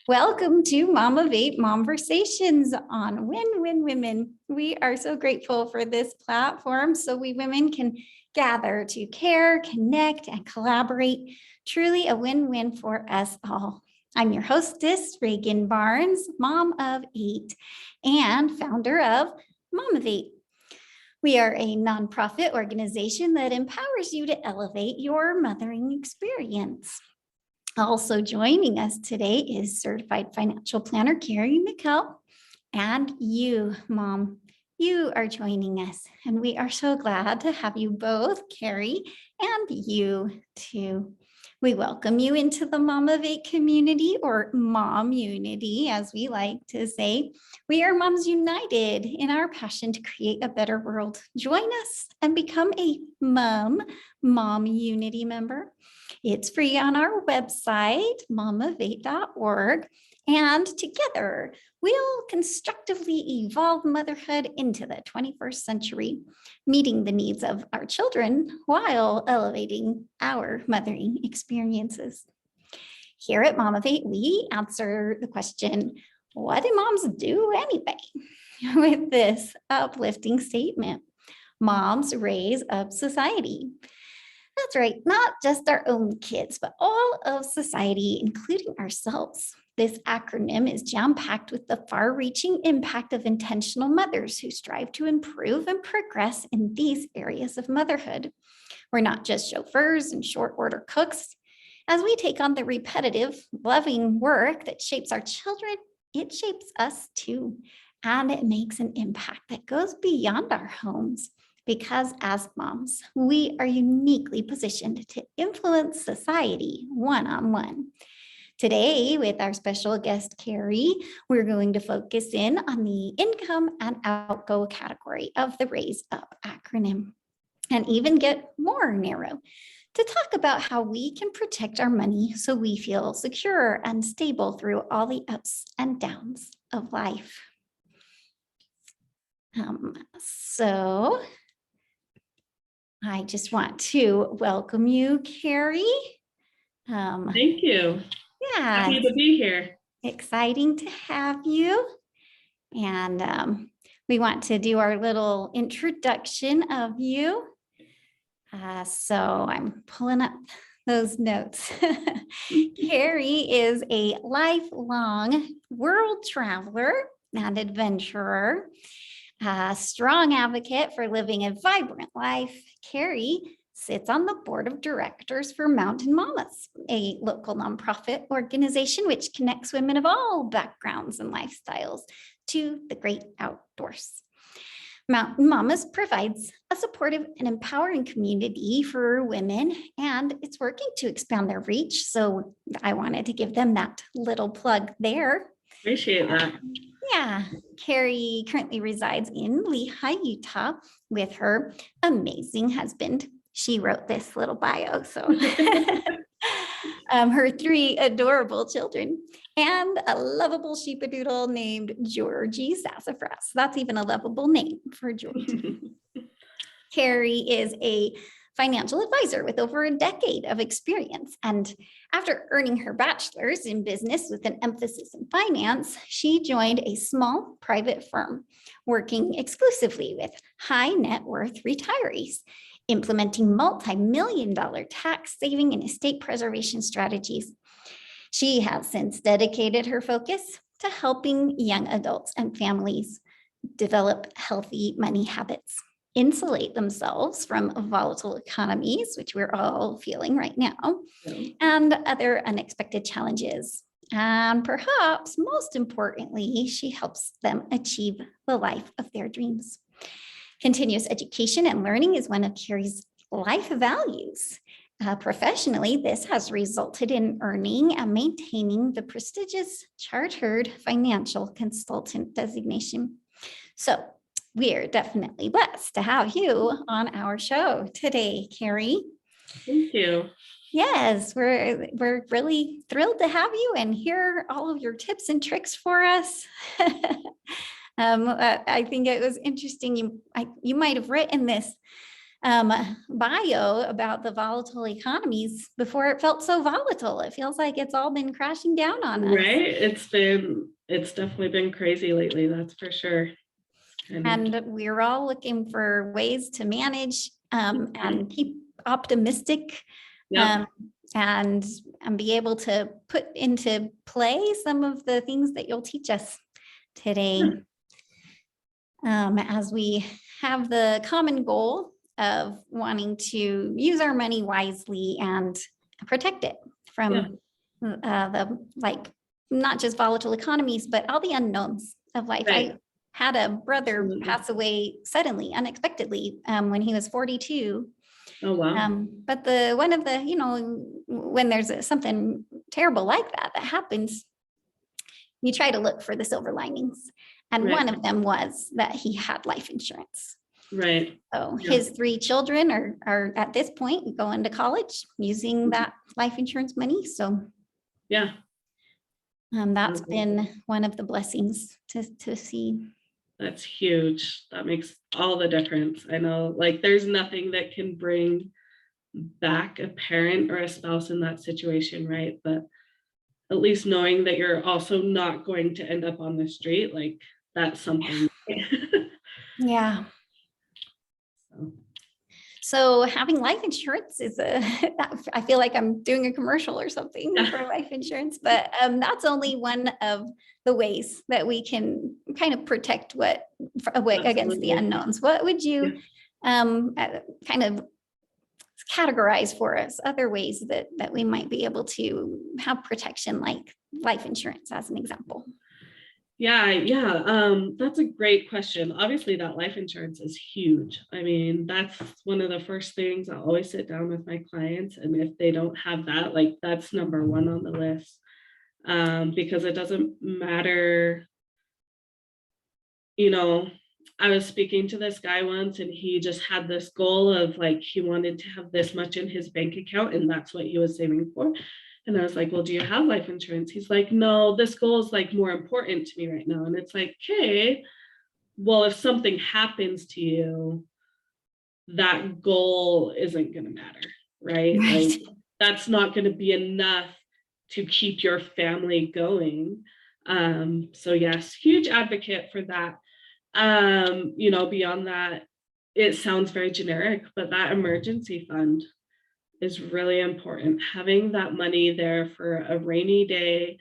Welcome to Momivate Momversations on Win-Win Women. We are so grateful for this platform so we women can gather to care, connect, and collaborate. Truly a win-win for us all. I'm your hostess, Reagan Barnes, mom of 8 and founder of Momivate. We are a nonprofit organization that empowers you to elevate your mothering experience. Also joining us today is certified financial planner, Carrie Mikell, and you, Mom, you are joining us. And we are so glad to have you both, Carrie, and you too. We welcome you into the Momivate community, or Mom Unity, as we like to say. We are moms united in our passion to create a better world. Join us and become a Mom Unity member. It's free on our website, momivate.org, and together we'll constructively evolve motherhood into the 21st century, meeting the needs of our children while elevating our mothering experiences. Here at Momivate, we answer the question, what do moms do anyway? With this uplifting statement, moms raise up society. That's right, not just our own kids, but all of society, including ourselves. This acronym is jam-packed with the far-reaching impact of intentional mothers who strive to improve and progress in these areas of motherhood. We're not just chauffeurs and short-order cooks. As we take on the repetitive, loving work that shapes our children, it shapes us too, and it makes an impact that goes beyond our homes. Because as moms, we are uniquely positioned to influence society one-on-one. Today, with our special guest, Carrie, we're going to focus in on the income and outgo category of the Raise Up acronym, and even get more narrow to talk about how we can protect our money so we feel secure and stable through all the ups and downs of life. So I just want to welcome you, Carrie. Thank you. Yeah. Happy to be here. Exciting to have you. And we want to do our little introduction of you. So I'm pulling up those notes. Carrie is a lifelong world traveler and adventurer. A strong advocate for living a vibrant life, Carrie sits on the board of directors for Mountain Mamas, a local nonprofit organization which connects women of all backgrounds and lifestyles to the great outdoors. Mountain Mamas provides a supportive and empowering community for women, and it's working to expand their reach. So I wanted to give them that little plug there. Appreciate that. Yeah, Carrie currently resides in Lehi, Utah with her amazing husband. She wrote this little bio, so her 3 adorable children and a lovable sheepadoodle named Georgie Sassafras. That's even a lovable name for Georgie. Carrie is a financial advisor with over a decade of experience. And after earning her bachelor's in business with an emphasis in finance, she joined a small private firm working exclusively with high net worth retirees, implementing multi-million-dollar tax saving and estate preservation strategies. She has since dedicated her focus to helping young adults and families develop healthy money habits, insulate themselves from volatile economies, which we're all feeling right now, and other unexpected challenges. And perhaps most importantly, she helps them achieve the life of their dreams. Continuous education and learning is one of Carrie's life values. Professionally, this has resulted in earning and maintaining the prestigious Chartered Financial Consultant designation. So we're definitely blessed to have you on our show today, Carrie. Thank you. Yes, we're really thrilled to have you and hear all of your tips and tricks for us. I think it was interesting. You might have written this bio about the volatile economies before it felt so volatile. It feels like it's all been crashing down on us. Right. It's definitely been crazy lately. That's for sure. And we're all looking for ways to manage and keep optimistic. Yeah. And be able to put into play some of the things that you'll teach us today. As we have the common goal of wanting to use our money wisely and protect it from the not just volatile economies, but all the unknowns of life. Right. I had a brother Absolutely. pass away suddenly, unexpectedly, when he was 42. Oh, wow. But one of the, when there's something terrible like that happens, you try to look for the silver linings. And Right. one of them was that he had life insurance. Right. So his 3 children are at this point going to college using that life insurance money. So yeah, that's been one of the blessings to see. That's huge. That makes all the difference. I know, like, there's nothing that can bring back a parent or a spouse in that situation, right? But at least knowing that you're also not going to end up on the street, like, that's something. Yeah. So having life insurance is I feel like I'm doing a commercial or something for life insurance, but that's only one of the ways that we can kind of protect against the unknowns. What would you kind of categorize for us other ways that we might be able to have protection, like life insurance as an example? Yeah. That's a great question. Obviously, that life insurance is huge. I mean, that's one of the first things I always sit down with my clients. And if they don't have that, like, that's number 1 on the list. Because it doesn't matter, I was speaking to this guy once and he just had this goal of, like, he wanted to have this much in his bank account and that's what he was saving for. And I was like, well, do you have life insurance? He's like, no, this goal is, like, more important to me right now. And it's like, okay, well, if something happens to you, that goal isn't going to matter, right? Like, that's not going to be enough to keep your family going. So yes, huge advocate for that. Beyond that, it sounds very generic, but that emergency fund is really important. Having that money there for a rainy day.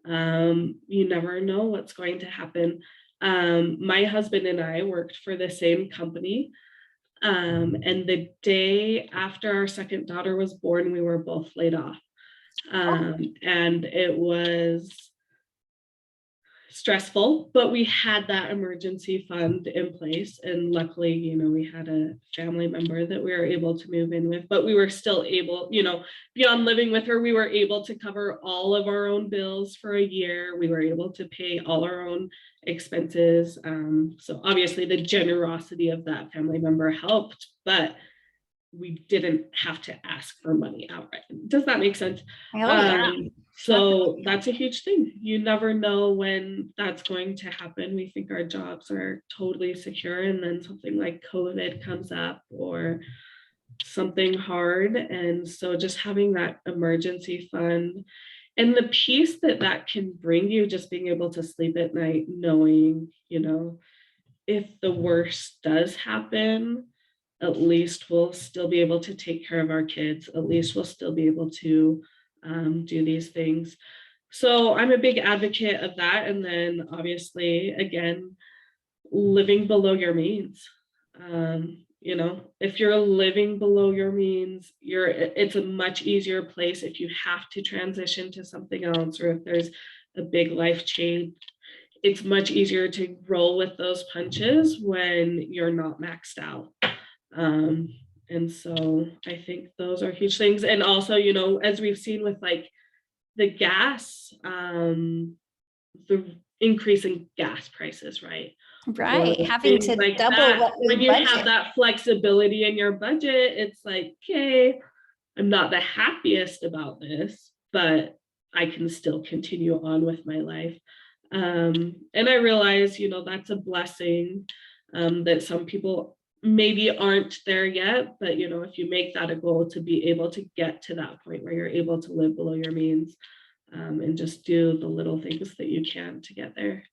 You never know what's going to happen. My husband and I worked for the same company. And the day after our second daughter was born, we were both laid off. And it was stressful, but we had that emergency fund in place. And luckily, we had a family member that we were able to move in with, but we were still able, beyond living with her, we were able to cover all of our own bills for a year. We were able to pay all our own expenses. So obviously the generosity of that family member helped, but we didn't have to ask for money outright. Does that make sense? So that's a huge thing. You never know when that's going to happen. We think our jobs are totally secure, and then something like COVID comes up or something hard. And so just having that emergency fund and the peace that can bring you, just being able to sleep at night, knowing, if the worst does happen, at least we'll still be able to take care of our kids. At least we'll still be able to do these things. So I'm a big advocate of that. And then obviously, again, living below your means. If you're living below your means, it's a much easier place if you have to transition to something else, or if there's a big life change. It's much easier to roll with those punches when you're not maxed out. And so I think those are huge things. And also, as we've seen with, like, the gas, the increase in gas prices, right? Right. Having to like double that, what we when you budget. have that flexibility in your budget, it's like, okay, I'm not the happiest about this, but I can still continue on with my life. And I realize, that's a blessing that some people maybe aren't there yet, but you know, if you make that a goal to be able to get to that point where you're able to live below your means, and just do the little things that you can to get there.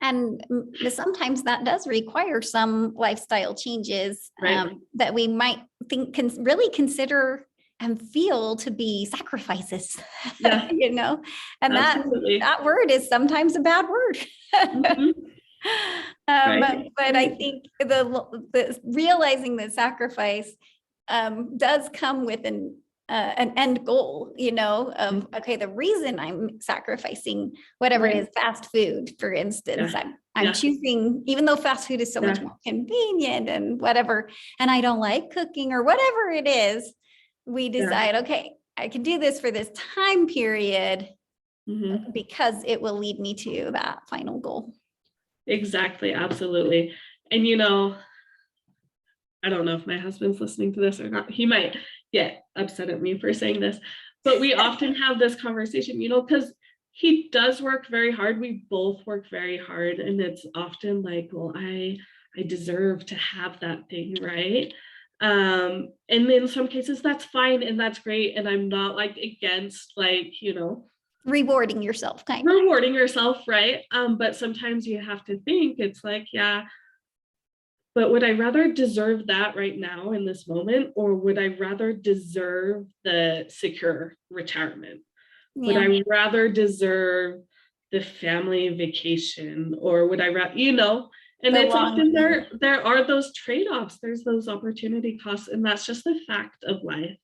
And sometimes that does require some lifestyle changes, Right. that we might think can really consider and feel to be sacrifices, Yeah, you know, and absolutely. that word is sometimes a bad word. Mhm. Right. But I think the realizing that sacrifice does come with an end goal, you know, of, okay, the reason I'm sacrificing whatever it Right. is, fast food, for instance, Yeah. I'm Yeah. choosing, even though fast food is so much Yeah. more convenient and whatever, and I don't like cooking or whatever it is, we Yeah. decide, okay, I can do this for this time period Mhm. because it will lead me to that final goal. Exactly. Absolutely. And you know, I don't know if my husband's listening to this or not. He might get upset at me for saying this, but we often have this conversation, you know, because he does work very hard. We both work very hard. And it's often like, well, I deserve to have that thing, right? And in some cases that's fine and that's great. And I'm not like against like, you know, Rewarding yourself, kind of. rewarding yourself, right? But sometimes you have to think it's like, yeah, but would I rather deserve that right now in this moment, or would I rather deserve the secure retirement? Would Yeah. I rather deserve the family vacation, or would I rather, you know, and The it's long often there are those trade-offs, there's those opportunity costs, and that's just the fact of life.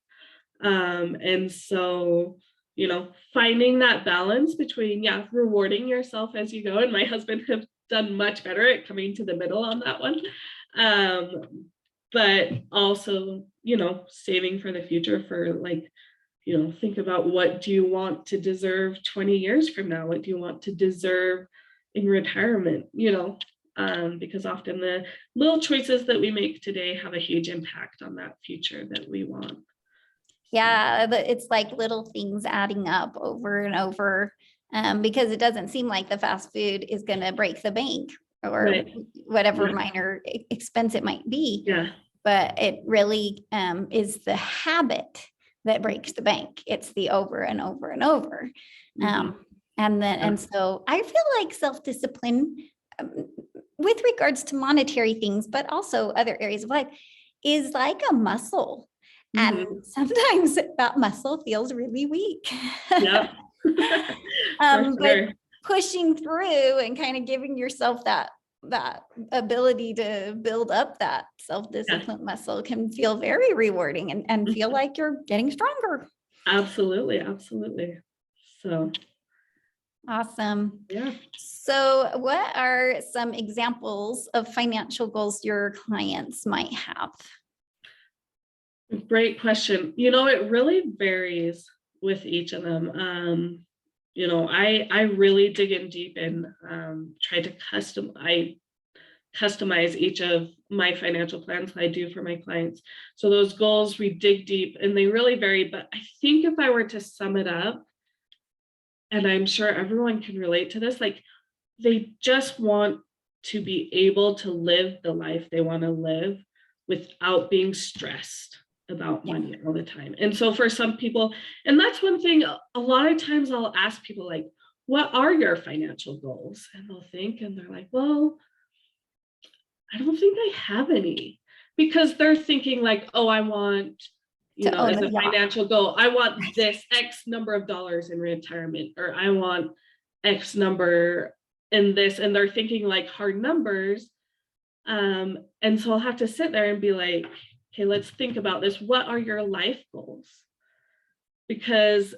And so, you know, finding that balance between, yeah, rewarding yourself as you go. And my husband have done much better at coming to the middle on that one. But also, you know, saving for the future for like, you know, think about what do you want to deserve 20 years from now? What do you want to deserve in retirement? You know, because often the little choices that we make today have a huge impact on that future that we want. Yeah, it's like little things adding up over and over, because it doesn't seem like the fast food is going to break the bank or Right. whatever Yeah. minor expense it might be. Yeah. But it really is the habit that breaks the bank. It's the over and over and over. Mhm. And so I feel like self-discipline, with regards to monetary things, but also other areas of life, is like a muscle. Mhm. And sometimes that muscle feels really weak. Yep. For But sure. pushing through and kind of giving yourself that ability to build up that self-discipline muscle can feel very rewarding and feel like you're getting stronger. Absolutely. Absolutely. So, Awesome. yeah. So what are some examples of financial goals your clients might have? Great question. You know, it really varies with each of them. You know, I really dig in deep and try to customize each of my financial plans that I do for my clients. So those goals, we dig deep and they really vary. But I think if I were to sum it up, and I'm sure everyone can relate to this, like they just want to be able to live the life they want to live without being stressed about Yeah. money all the time. And so for some people, and that's one thing, a lot of times I'll ask people like, what are your financial goals? And they'll think, and they're like, well, I don't think I have any, because they're thinking like, oh, I want, you To know, own as a a yacht. financial goal, I want this X number of dollars in retirement, or I want X number in this. And they're thinking like hard numbers. And so I'll have to sit there and be like, okay, let's think about this. What are your life goals? Because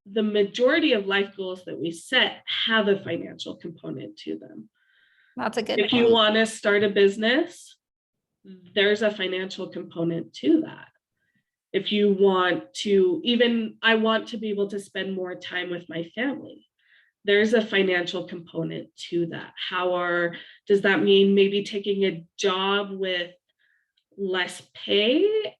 the majority of life goals that we set have a financial component to them. That's a good If you point. want to start a business, there's a financial component to that. If you want to, even I want to be able to spend more time with my family, there's a financial component to that. Does that mean maybe taking a job with less pay,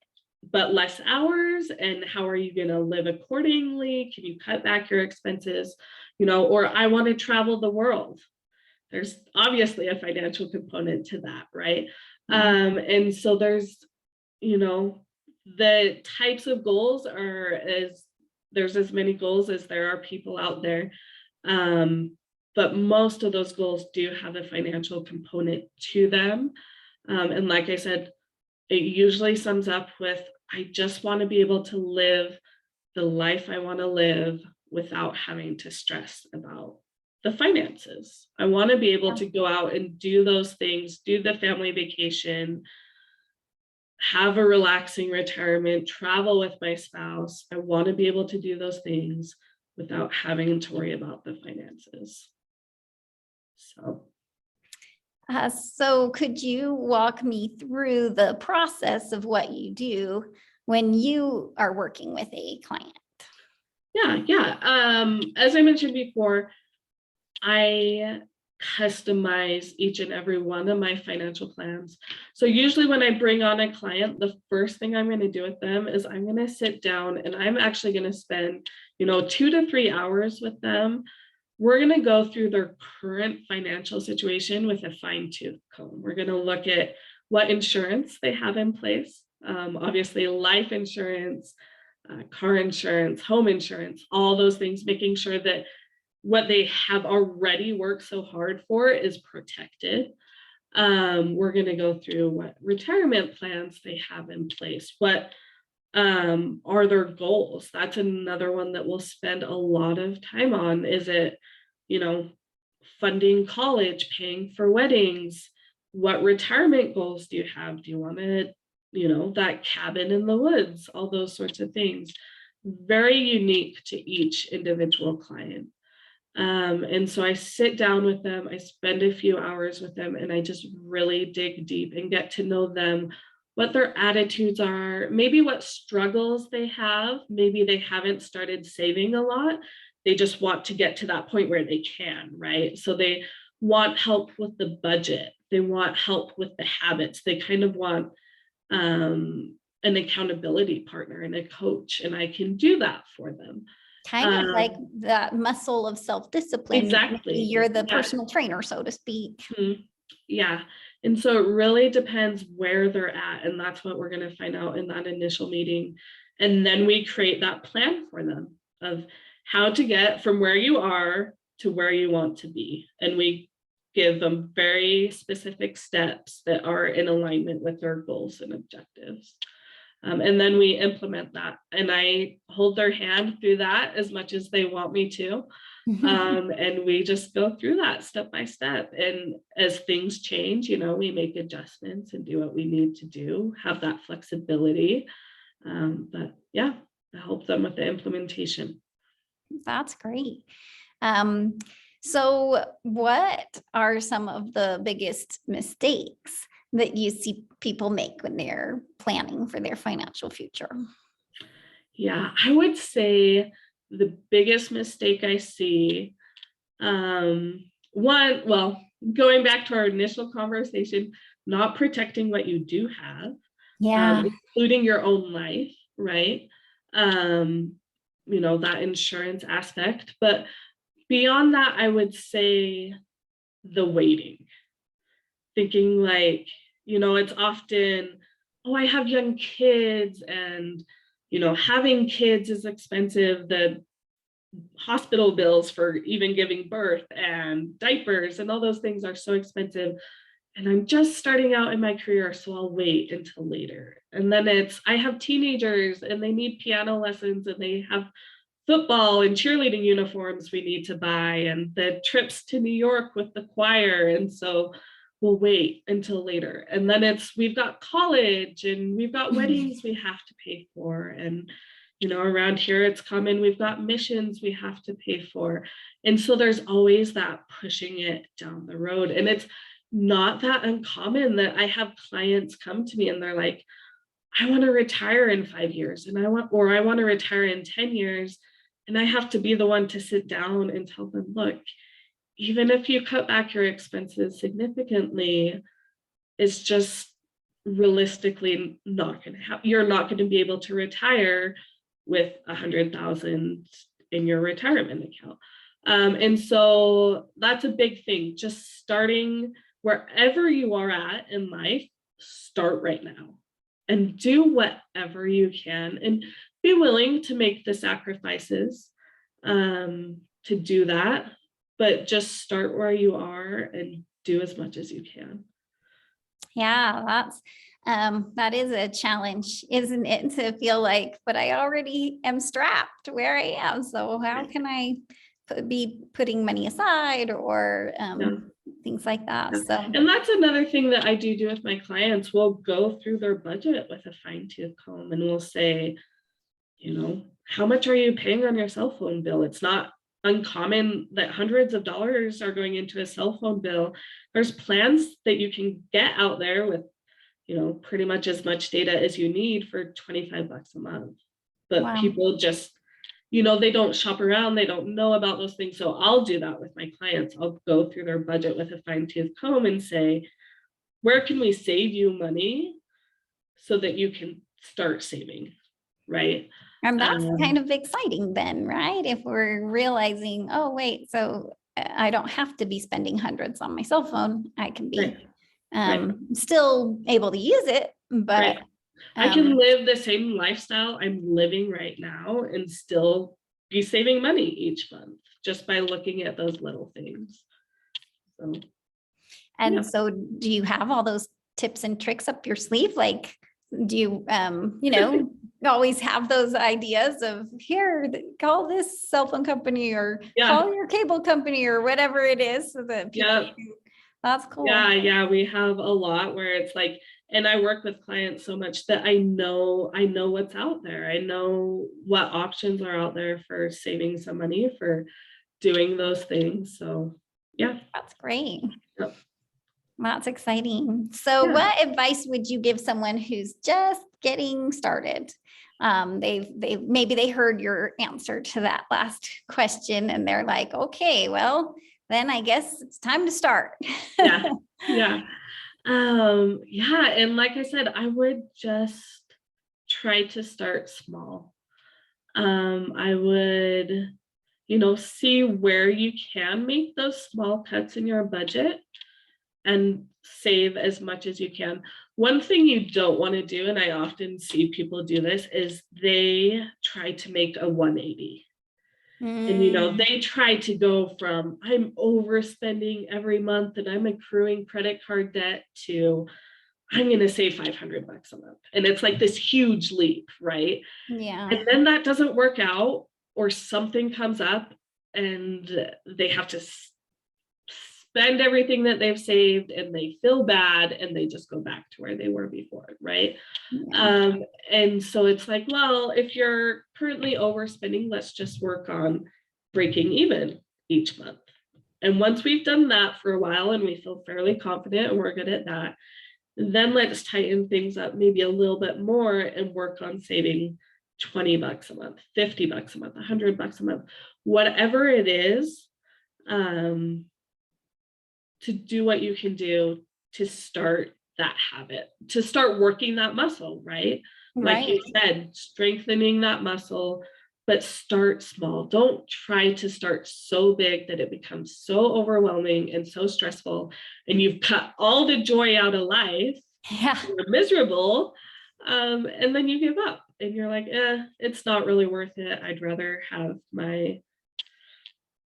but less hours? And how are you going to live accordingly? Can you cut back your expenses? You know, or I want to travel the world. There's obviously a financial component to that, right? And so there's, you know, the types of goals there's as many goals as there are people out there. But most of those goals do have a financial component to them. And like I said, it usually sums up with, I just want to be able to live the life I want to live without having to stress about the finances. I want to be able to go out and do those things, do the family vacation, have a relaxing retirement, travel with my spouse. I want to be able to do those things without having to worry about the finances. So could you walk me through the process of what you do when you are working with a client? Yeah. As I mentioned before, I customize each and every one of my financial plans. So usually when I bring on a client, the first thing I'm going to do with them is I'm going to sit down and I'm actually going to spend, 2 to 3 hours with them. We're going to go through their current financial situation with a fine-tooth comb. We're going to look at what insurance they have in place. Obviously, life insurance, car insurance, home insurance, all those things, making sure that what they have already worked so hard for is protected. We're going to go through what retirement plans they have in place. What are their goals? That's another one that we'll spend a lot of time on. Is it, funding college, paying for weddings? What retirement goals do you have? Do you want to, that cabin in the woods? All those sorts of things. Very unique to each individual client. And so I sit down with them, I spend a few hours with them, and I just really dig deep and get to know them, what their attitudes are, maybe what struggles they have. Maybe they haven't started saving a lot. They just want to get to that point where they can, right? So they want help with the budget. They want help with the habits. They kind of want an accountability partner and a coach, and I can do that for them. Kind of like that muscle of self-discipline. Exactly. You're the personal trainer, so to speak. Yeah. And so it really depends where they're at. And that's what we're going to find out in that initial meeting. And then we create that plan for them of how to get from where you are to where you want to be. And we give them very specific steps that are in alignment with their goals and objectives. And then we implement that, and I hold their hand through that as much as they want me to. And we just go through that step by step. And as things change, we make adjustments and do what we need to do, have that flexibility. But yeah, to help them with the implementation. That's great. So what are some of the biggest mistakes that you see people make when they're planning for their financial future? Yeah, I would say the biggest mistake I see, going back to our initial conversation, not protecting what you do have, including your own life, right? That insurance aspect. But beyond that, I would say the waiting, thinking like, it's often, oh, I have young kids, and, having kids is expensive. The hospital bills for even giving birth and diapers and all those things are so expensive. And I'm just starting out in my career, so I'll wait until later. And then I have teenagers and they need piano lessons, and they have football and cheerleading uniforms we need to buy, and the trips to New York with the choir. And so we'll wait until later. And then we've got college and we've got weddings we have to pay for. And, around here it's common, we've got missions we have to pay for. And so there's always that pushing it down the road. And it's not that uncommon that I have clients come to me and they're like, I want to retire in 5 years, and I want to retire in 10 years. And I have to be the one to sit down and tell them, look, even if you cut back your expenses significantly, it's just realistically not going to happen. You're not going to be able to retire with $100,000 in your retirement account. And so that's a big thing. Just starting wherever you are at in life, start right now and do whatever you can and be willing to make the sacrifices to do that, but just start where you are and do as much as you can. Yeah, that is a challenge, isn't it? To feel like, but I already am strapped where I am. So how can I be putting money aside or things like that? So, and that's another thing that I do with my clients. We'll go through their budget with a fine-tooth comb and we'll say, you know, how much are you paying on your cell phone bill? It's not uncommon that hundreds of dollars are going into a cell phone bill. There's plans that you can get out there with, you know, pretty much as much data as you need for $25 a month. But wow. people just, you know, they don't shop around, they don't know about those things. So I'll do that with my clients. I'll go through their budget with a fine-tooth comb and say, where can we save you money so that you can start saving, right? And that's kind of exciting then, right? If we're realizing, oh, wait, so I don't have to be spending hundreds on my cell phone. I can be still able to use it, but I can live the same lifestyle I'm living right now and still be saving money each month just by looking at those little things. So, so do you have all those tips and tricks up your sleeve? Like, do you, you know, always have those ideas of here, call this cell phone company or call your cable company or whatever it is so that people that's cool. Yeah, we have a lot where it's like, and I work with clients so much that I know what's out there. I know what options are out there for saving some money, for doing those things. So yeah. That's great. Yep. That's exciting. So what advice would you give someone who's just getting started? Maybe they heard your answer to that last question and they're like, okay, well, then I guess it's time to start. Yeah. And like I said, I would just try to start small. I would, you know, see where you can make those small cuts in your budget and save as much as you can. One thing you don't want to do, and I often see people do this, is they try to make a 180. And, you know, they try to go from I'm overspending every month and I'm accruing credit card debt to I'm going to save $500 a month. And it's like this huge leap, right? Yeah. And then that doesn't work out or something comes up and they have to spend everything that they've saved and they feel bad and they just go back to where they were before, right? And so it's like, well, if you're currently overspending, let's just work on breaking even each month. And once we've done that for a while and we feel fairly confident and we're good at that, then let's tighten things up maybe a little bit more and work on saving $20 a month, $50 a month, $100 a month, whatever it is, to do what you can do to start that habit, to start working that muscle, right? Like you said, strengthening that muscle, but start small. Don't try to start so big that it becomes so overwhelming and so stressful and you've cut all the joy out of life. You're miserable. And then you give up and you're like, it's not really worth it. I'd rather have my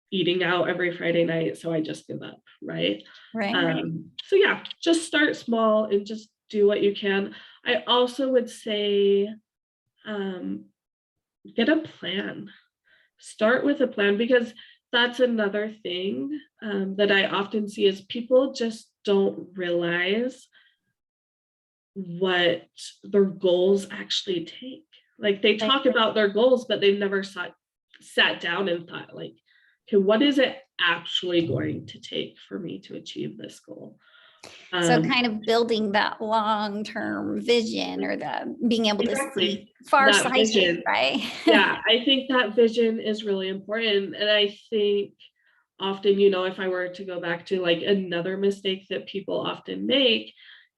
eating out every Friday night, so I just give up, right? So yeah, just start small and just do what you can. I also would say get a plan. Start with a plan, because that's another thing that I often see is people just don't realize what their goals actually take. Like they talk about their goals, but they've never sat down and thought like, okay, what is it actually going to take for me to achieve this goal? So kind of building that long-term vision or the being able to see far-sighted, right? Yeah, I think that vision is really important. And I think often, you know, if I were to go back to like another mistake that people often make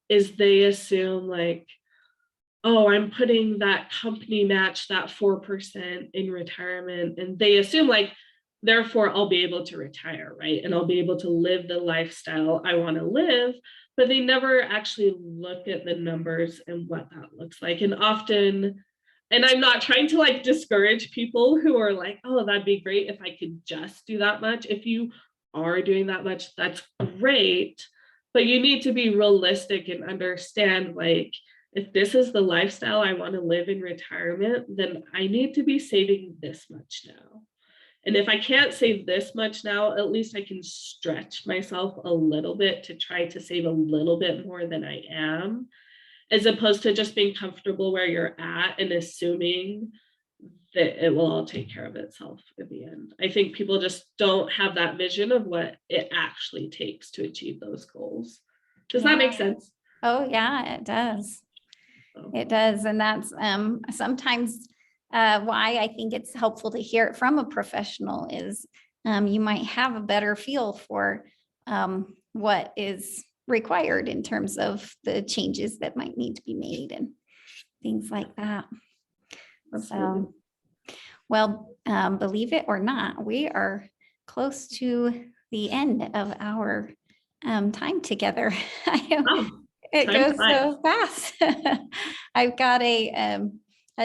is they assume like, oh, I'm putting that company match, that 4% in retirement. And they assume like, therefore I'll be able to retire, right? And I'll be able to live the lifestyle I want to live. But they never actually look at the numbers and what that looks like. And often, and I'm not trying to like discourage people who are like, oh, that'd be great if I could just do that much. If you are doing that much, that's great. But you need to be realistic and understand, like, if this is the lifestyle I want to live in retirement, then I need to be saving this much now. And if I can't save this much now, at least I can stretch myself a little bit to try to save a little bit more than I am, as opposed to just being comfortable where you're at and assuming that it will all take care of itself at the end. I think people just don't have that vision of what it actually takes to achieve those goals. Does that make sense? Oh, yeah, it does. It does. And that's sometimes why I think it's helpful to hear it from a professional is you might have a better feel for what is required in terms of the changes that might need to be made and things like that. Absolutely. So, well, believe it or not, we are close to the end of our time together. Wow. It Time goes flies. so fast. I've got a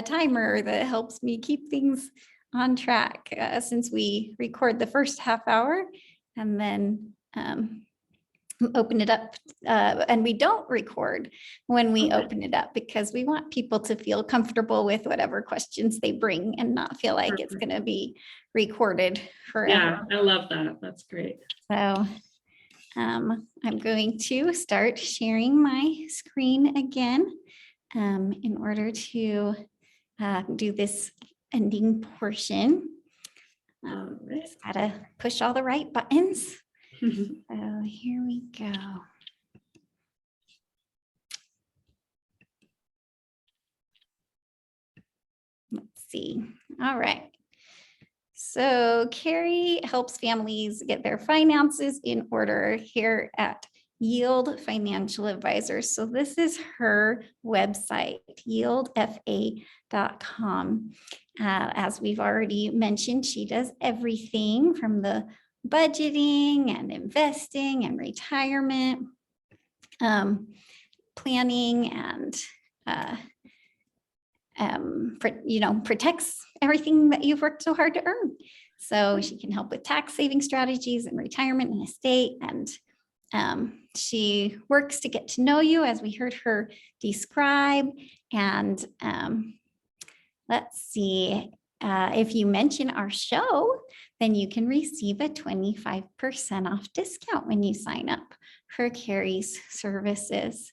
timer that helps me keep things on track since we record the first half hour and then open it up. And we don't record when we open it up because we want people to feel comfortable with whatever questions they bring and not feel like it's going to be recorded forever. Yeah, I love that. That's great. So I'm going to start sharing my screen again in order to do this ending portion. Just gotta push all the right buttons. So here we go. Let's see. All right. So Carrie helps families get their finances in order here at Yield Financial Advisors. So this is her website, yieldfa.com. As we've already mentioned, she does everything from the budgeting and investing and retirement, planning and protects everything that you've worked so hard to earn. So she can help with tax saving strategies and retirement and estate. And she works to get to know you, as we heard her describe. And let's see, if you mention our show, then you can receive a 25% off discount when you sign up for Carrie's services.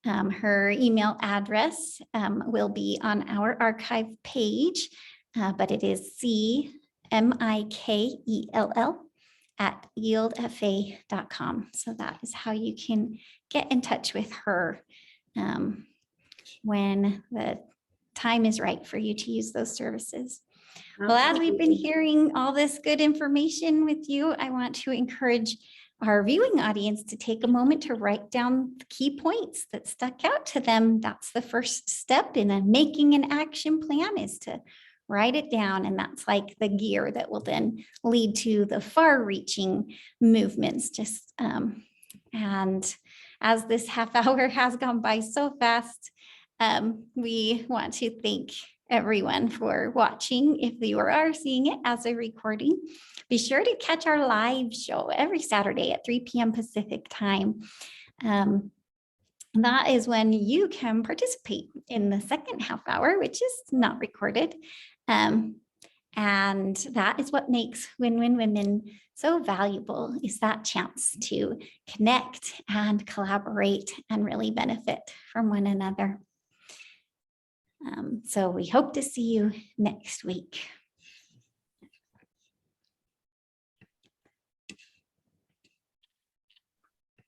Her email address will be on our archive page, but it is CMIKELL@yieldfa.com. So that is how you can get in touch with her when the time is right for you to use those services. Well, as we've been hearing all this good information with you, I want to encourage our viewing audience to take a moment to write down the key points that stuck out to them. That's the first step in making an action plan, is to write it down. And that's like the gear that will then lead to the far-reaching movements. And as this half hour has gone by so fast, we want to thank everyone for watching. If you are seeing it as a recording, be sure to catch our live show every Saturday at 3 p.m. Pacific time. That is when you can participate in the second half hour, which is not recorded. And that is what makes Win-Win Women so valuable, is that chance to connect and collaborate and really benefit from one another. So we hope to see you next week.